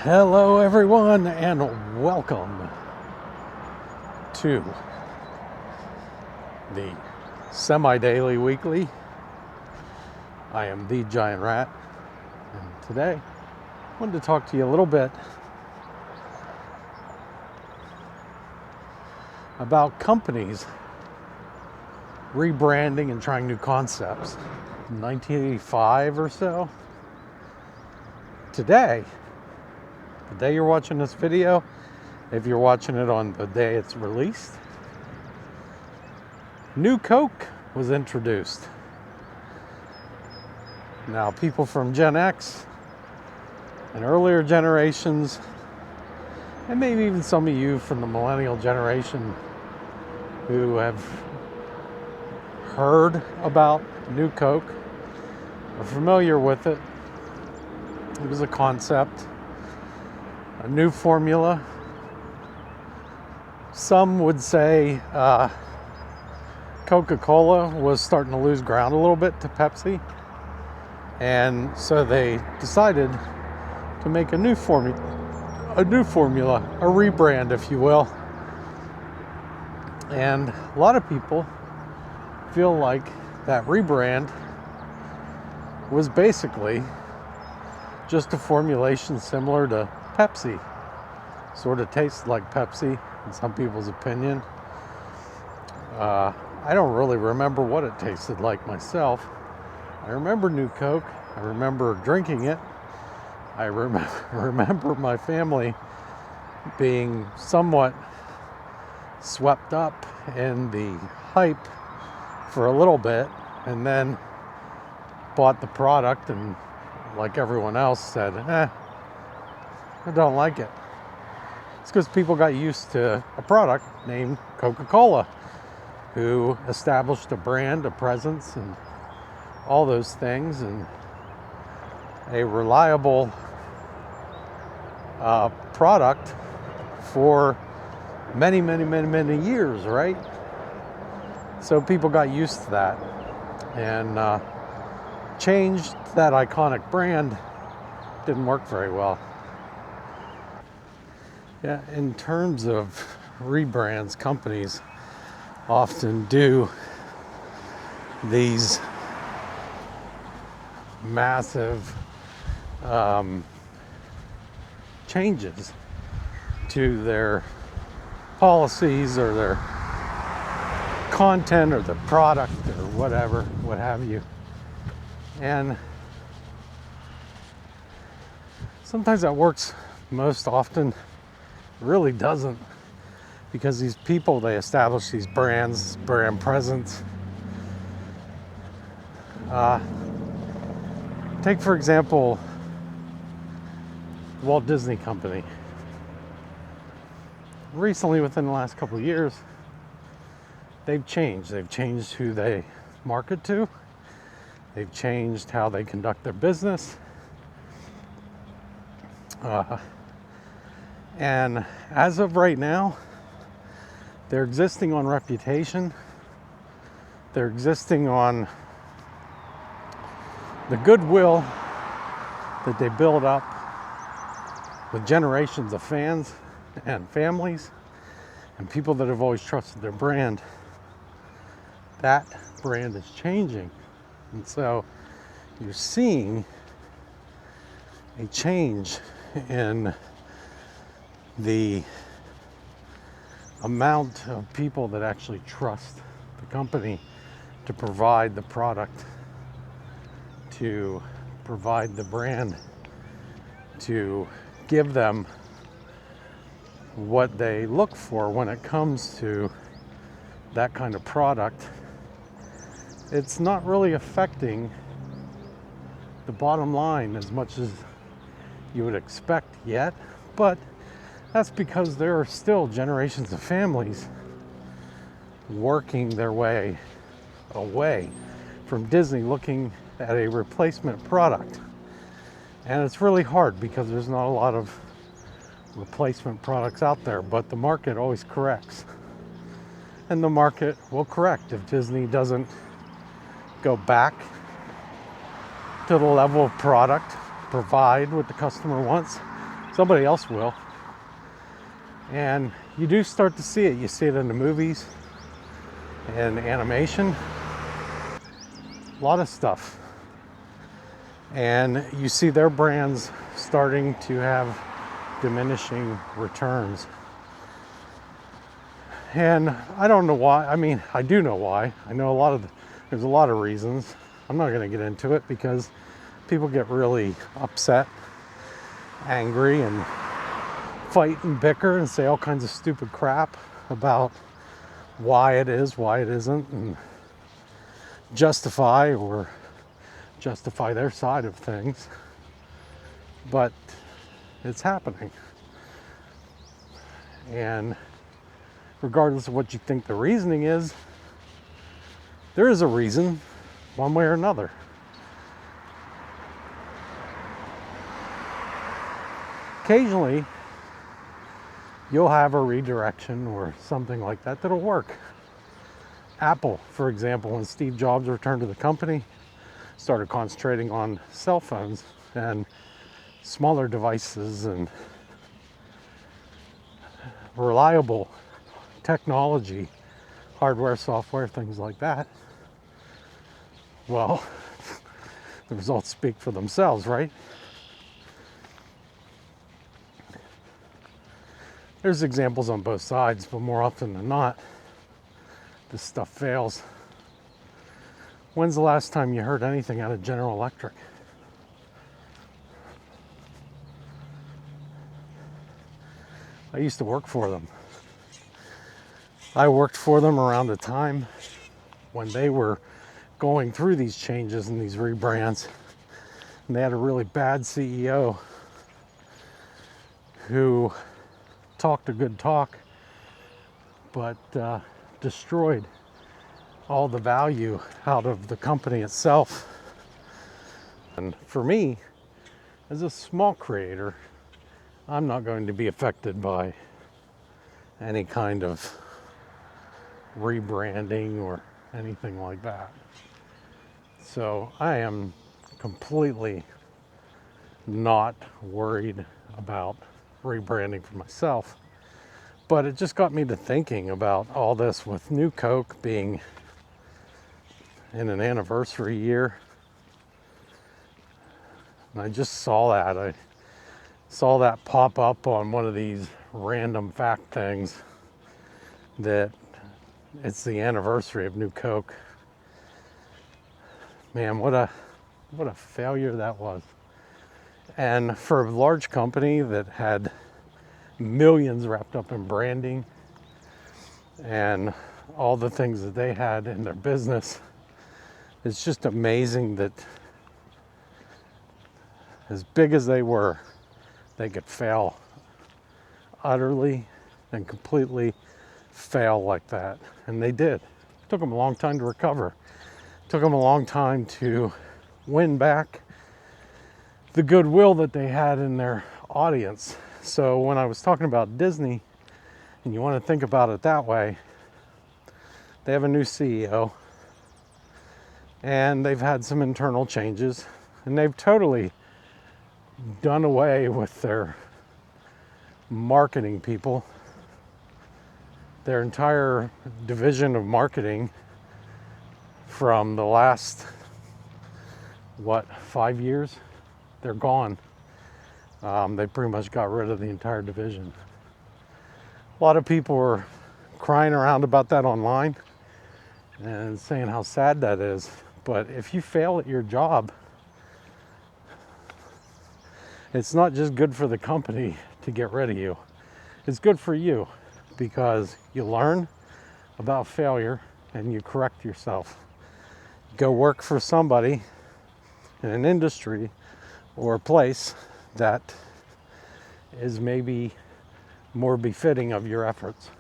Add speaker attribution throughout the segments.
Speaker 1: Hello, everyone, and welcome to the semi-daily weekly. I am the Giant Rat, and today I wanted to talk to you a little bit about companies rebranding and trying new concepts. In 1985 or so, today, the day you're watching this video, if you're watching it on the day it's released, new Coke was introduced. Now, people from Gen X and earlier generations, and maybe even some of you from the millennial generation who have heard about new Coke, are familiar with it. It was a concept, a new formula. Some would say Coca-Cola was starting to lose ground a little bit to Pepsi, and so they decided to make a new formula, a rebrand, if you will. And a lot of people feel like that rebrand was basically just a formulation similar to Pepsi. Sort of tastes like Pepsi in some people's opinion. I don't really remember what it tasted like myself. I remember new Coke. I remember drinking it. I remember my family being somewhat swept up in the hype for a little bit, and then bought the product and, like everyone else, said, I don't like it. It's because people got used to a product named Coca-Cola, who established a brand, a presence, and all those things, and a reliable product for many years, right? So people got used to that, and changed that iconic brand didn't work very well. Yeah, in terms of rebrands, companies often do these massive changes to their policies or their content or the product or whatever, what have you. And sometimes that works. Most often really doesn't, because these people, they establish these brands, brand presence. Take, for example, the Walt Disney Company. Recently, within the last couple of years, they've changed. They've changed who they market to. They've changed how they conduct their business. And as of right now, they're existing on reputation. They're existing on the goodwill that they build up with generations of fans and families and people that have always trusted their brand. That brand is changing. And so you're seeing a change in the amount of people that actually trust the company to provide the product, to provide the brand, to give them what they look for when it comes to that kind of product. It's not really affecting the bottom line as much as you would expect yet, but that's because there are still generations of families working their way away from Disney looking at a replacement product. And it's really hard because there's not a lot of replacement products out there, but the market always corrects. And the market will correct if Disney doesn't go back to the level of product, provide what the customer wants. Somebody else will. And you do start to see it. You see it in the movies and animation. A lot of stuff. And you see their brands starting to have diminishing returns. And I don't know why. I mean, I do know why. I know there's a lot of reasons. I'm not going to get into it because people get really upset, angry, and fight and bicker and say all kinds of stupid crap about why it is, why it isn't, and justify their side of things. But it's happening. And regardless of what you think the reasoning is, there is a reason, one way or another. Occasionally, you'll have a redirection or something like that that'll work. Apple, for example, when Steve Jobs returned to the company, started concentrating on cell phones and smaller devices and reliable technology, hardware, software, things like that. Well, the results speak for themselves, right? There's examples on both sides, but more often than not, this stuff fails. When's the last time you heard anything out of General Electric? I used to work for them. I worked for them around the time when they were going through these changes and these rebrands. And they had a really bad CEO who talked a good talk, but destroyed all the value out of the company itself. And for me, as a small creator, I'm not going to be affected by any kind of rebranding or anything like that. So I am completely not worried about rebranding for myself. But it just got me to thinking about all this with New Coke being in an anniversary year. And I just saw that. I saw that pop up on one of these random fact things that it's the anniversary of New Coke. Man, what a failure that was. And for a large company that had millions wrapped up in branding and all the things that they had in their business, it's just amazing that as big as they were, they could fail utterly and completely fail like that. And they did. It took them a long time to recover. It took them a long time to win back the goodwill that they had in their audience. So when I was talking about Disney, and you want to think about it that way, they have a new CEO, and they've had some internal changes, and they've totally done away with their marketing people. Their entire division of marketing from the last, 5 years, they're gone. They pretty much got rid of the entire division. A lot of people were crying around about that online and saying how sad that is. But if you fail at your job, it's not just good for the company to get rid of you. It's good for you because you learn about failure and you correct yourself. Go work for somebody in an industry or a place that is maybe more befitting of your efforts.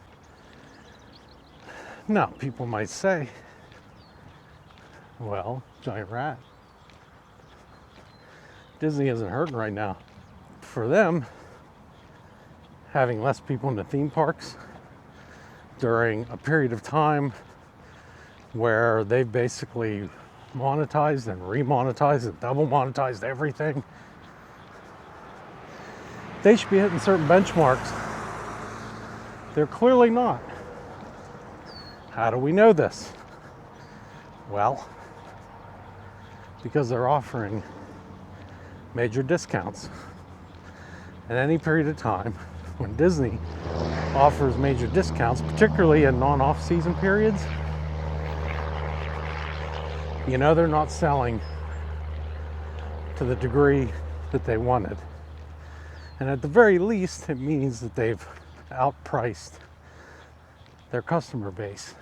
Speaker 1: Now, people might say, well, giant rat, Disney isn't hurting right now. For them, having less people in the theme parks during a period of time where they've basically monetized and remonetized and double monetized everything, they should be hitting certain benchmarks. They're clearly not. How do we know this? Well, because they're offering major discounts. At any period of time, when Disney offers major discounts, particularly in non-off-season periods, you know they're not selling to the degree that they wanted. And at the very least, it means that they've outpriced their customer base.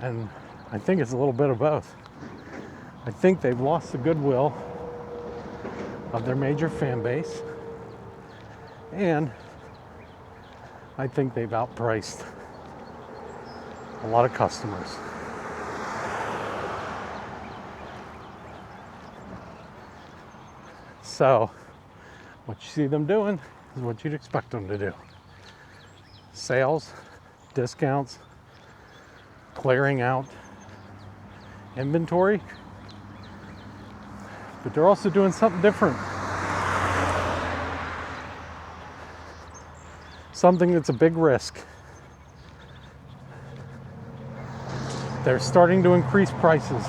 Speaker 1: And I think it's a little bit of both. I think they've lost the goodwill of their major fan base, and I think they've outpriced a lot of customers. So what you see them doing is what you'd expect them to do. Sales, discounts, clearing out inventory, but they're also doing something different. Something that's a big risk. They're starting to increase prices.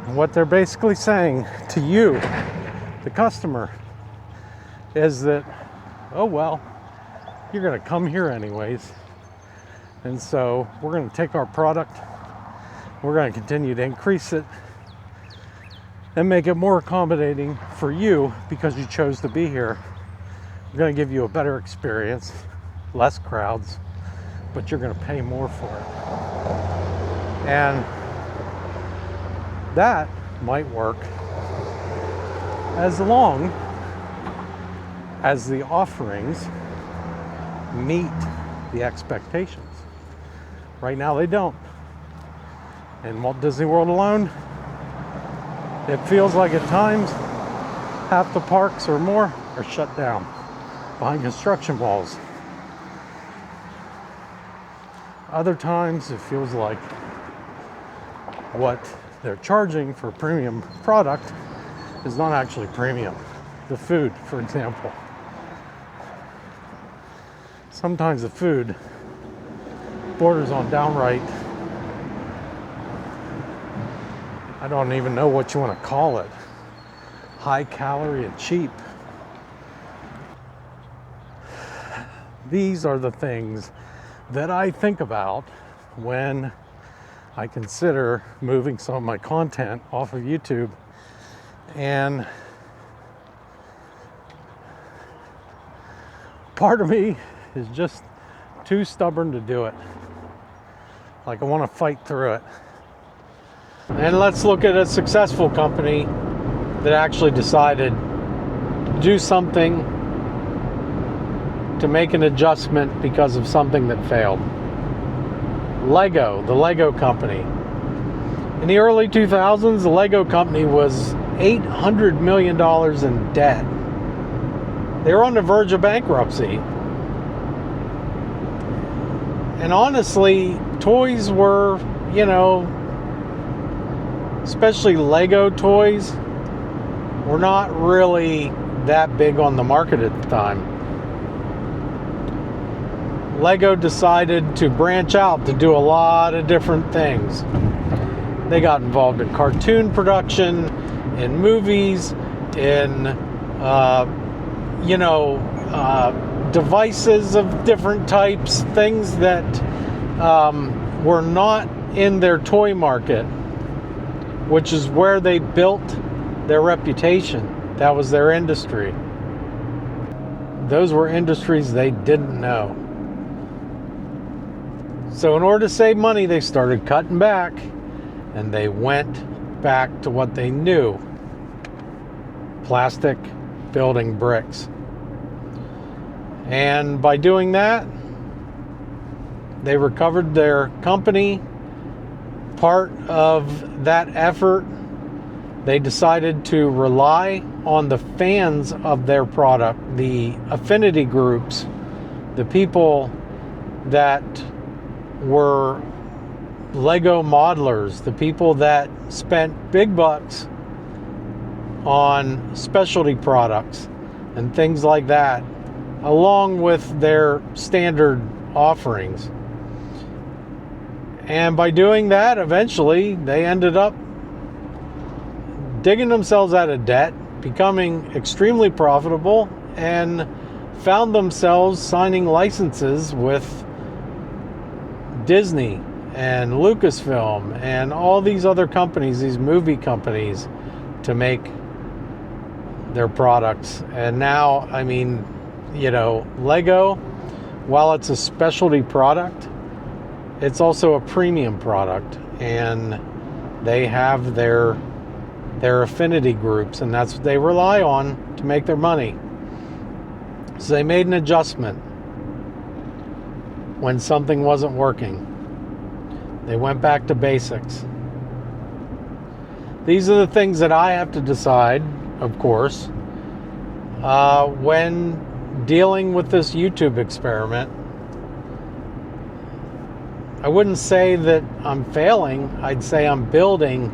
Speaker 1: And what they're basically saying to you, the customer, is that, oh well, you're going to come here anyways. And so we're going to take our product, we're going to continue to increase it and make it more accommodating for you because you chose to be here. We're going to give you a better experience, less crowds, but you're going to pay more for it. And that might work as long as the offerings meet the expectations. Right now they don't. In Walt Disney World alone, it feels like at times half the parks or more are shut down behind construction walls. Other times it feels like what they're charging for premium product is not actually premium. The food, for example. Sometimes the food borders on downright, I don't even know what you want to call it, high calorie and cheap. These are the things that I think about when I consider moving some of my content off of YouTube, and part of me is just too stubborn to do it. Like I want to fight through it. And let's look at a successful company that actually decided to do something to make an adjustment because of something that failed. Lego, the Lego company. In the early 2000s, the Lego company was $800 million in debt. They were on the verge of bankruptcy. And honestly, toys were, especially Lego toys, were not really that big on the market at the time. Lego decided to branch out to do a lot of different things. They got involved in cartoon production, in movies, in, devices of different types, things that were not in their toy market, which is where they built their reputation. That was their industry. Those were industries they didn't know. So in order to save money, they started cutting back, and they went back to what they knew: plastic building bricks. And by doing that, they recovered their company. Part of that effort, they decided to rely on the fans of their product, the affinity groups, the people that were Lego modelers, the people that spent big bucks on specialty products and things like that, along with their standard offerings. And by doing that, eventually they ended up digging themselves out of debt, becoming extremely profitable, and found themselves signing licenses with Disney and Lucasfilm and all these other companies, these movie companies, to make their products. And now, I mean, you know, Lego, while it's a specialty product, it's also a premium product, and they have their affinity groups, and that's what they rely on to make their money. So they made an adjustment when something wasn't working. They went back to basics. These are the things that I have to decide, of course, when dealing with this YouTube experiment. I wouldn't say that I'm failing, I'd say I'm building,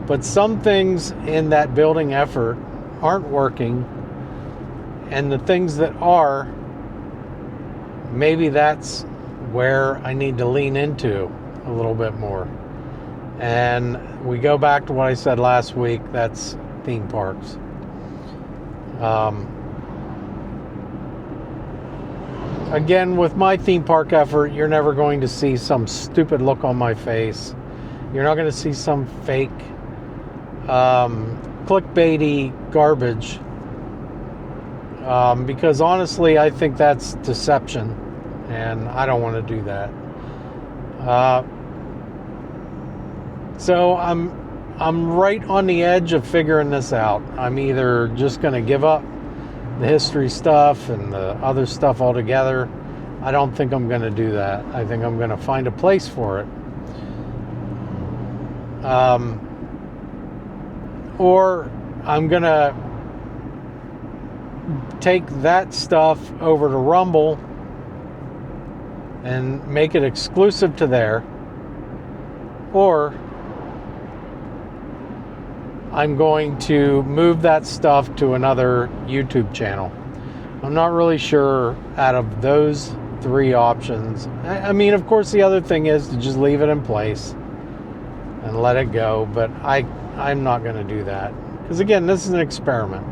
Speaker 1: but some things in that building effort aren't working, and the things that are, maybe that's where I need to lean into a little bit more. And we go back to what I said last week, that's theme parks. Again, with my theme park effort, you're never going to see some stupid look on my face. You're not going to see some fake clickbaity garbage, because honestly, I think that's deception, and I don't want to do that. So I'm right on the edge of figuring this out. I'm either just going to give up the history stuff and the other stuff altogether. I don't think I'm going to do that. I think I'm going to find a place for it. Or I'm going to take that stuff over to Rumble and make it exclusive to there. Or I'm going to move that stuff to another YouTube channel. I'm not really sure out of those three options. I mean, of course, the other thing is to just leave it in place and let it go, but I'm not going to do that. Because again, this is an experiment.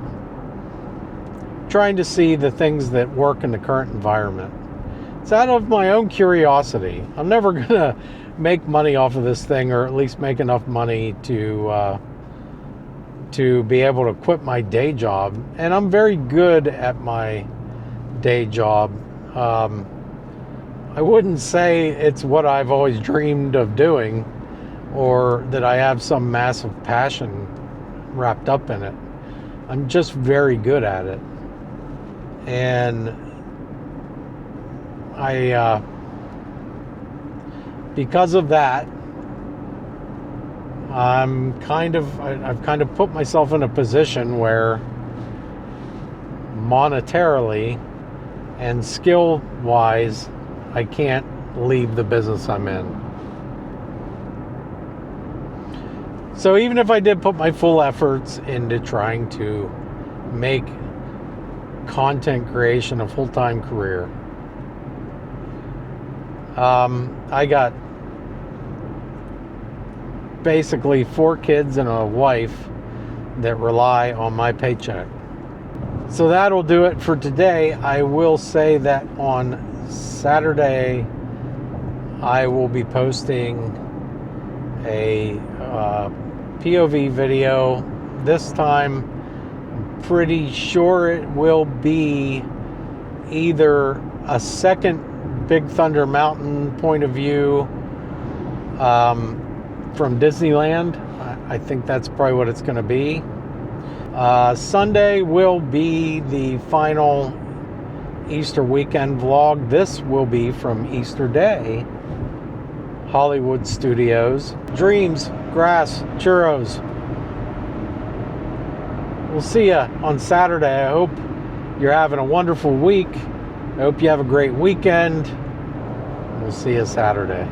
Speaker 1: Trying to see the things that work in the current environment. It's out of my own curiosity. I'm never going to make money off of this thing, or at least make enough money to be able to quit my day job. And I'm very good at my day job. I wouldn't say it's what I've always dreamed of doing, or that I have some massive passion wrapped up in it. I'm just very good at it. And because of that, I've kind of put myself in a position where monetarily and skill-wise, I can't leave the business I'm in. So even if I did put my full efforts into trying to make content creation a full-time career, I got basically 4 kids and a wife that rely on my paycheck. So that'll do it for today. I will say that on Saturday I will be posting a POV video. This time, pretty sure it will be either a second Big Thunder Mountain point of view from Disneyland. I think that's probably what it's going to be. Sunday will be the final Easter weekend vlog. This will be from Easter Day, Hollywood Studios. Dreams, grass, churros. We'll see you on Saturday. I hope you're having a wonderful week. I hope you have a great weekend. We'll see you Saturday.